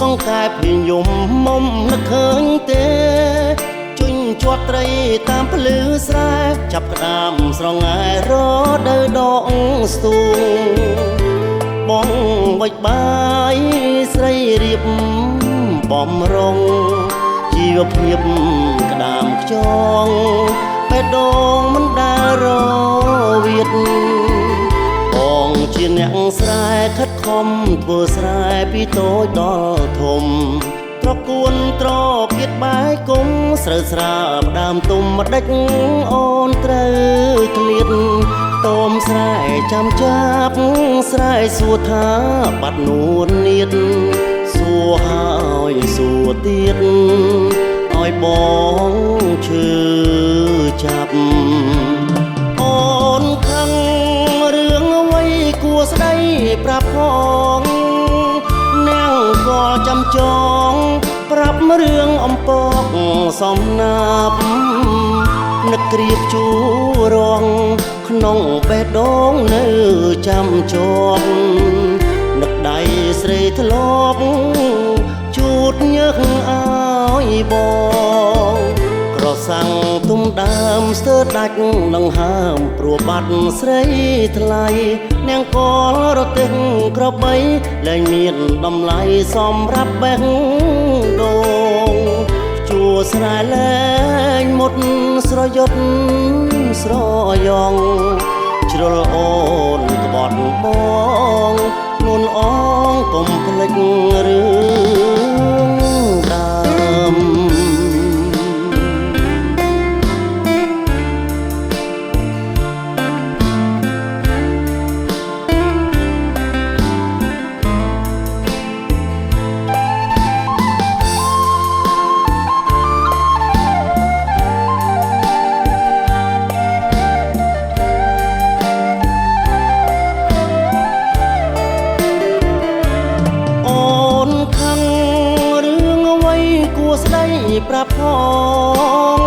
ងកែពីយំមុំនឹកឃើញទេជុញជាប់ត្រីតាមភ្លឺស្រែចាប់ក្តាមស្រងាយរដើដងស្ទូងបងវិចបាយស្រីរៀបបំរុងជីវភាពក្តាមខ្យងបេះដូងមិនដែលរវិតបងជាអ្នកស្រែខិតខំធ្វើស្រែពីតូចដល់ធំត្រកួនត្រគៀតបាយគុំស្រូវស្រាបដើមទុំម្ដេចអូនត្រូវឃ្លាតតោមស្រែចាំចាប់ស្រែសួរថាបាត់នួននៀតសួរហើយសួរទៀតឲ្យបងឈឺចាប់អូនខឹងរឿងអ្វីគួរស្ដីប្រាប់ផងនាងក៏ចាំចងប្រាប់រឿងអំពកសំណាប់នឹកក្រៀបជួរងក្នុងបេះដូងនៅចាំជាប់នឹកដៃស្រីធ្លាប់ជូតញើសឲ្យបងក្រសាំងទុំដើមស្ទើរដាច់ដង្ហើមព្រោះបាត់ស្រីថ្លៃនាងកលរទេះក្របីលែងមានតម្លៃសម្រាប់បេះដូងជួស្រែលែងមុតស្រយុតស្រយ៉ងជ្រុលអូនក្បត់បងនួនអងកុំភ្លេចរឿងដើមប្រាប់ផង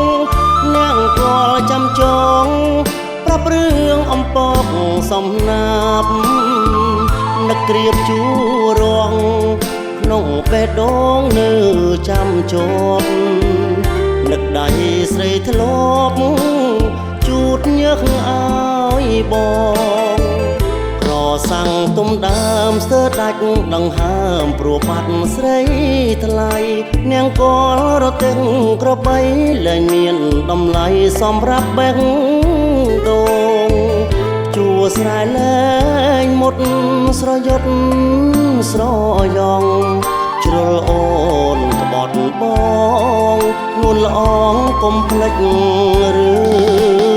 នាងក៏ចាំចងប្រាប់រឿងអំពកសំណាប់នឹកក្រៀបជួរងក្នុងបេះដូងនៅចាំជាប់នឹកដៃស្រីធ្លាប់ជូតញើសឲ្យបងក្រសាំងទុំដើមស្ទើរដាច់ដង្ហើមព្រោះបាត់ស្រីថ្លៃនាងកលរទេះក្របីលែងមានតម្លៃសម្រាប់បេះដូងជួស្រែលែងមុតស្រយុតស្រយ៉ងជ្រុលអូនក្បត់បងនួនល្អងកុំភ្លេចរឿង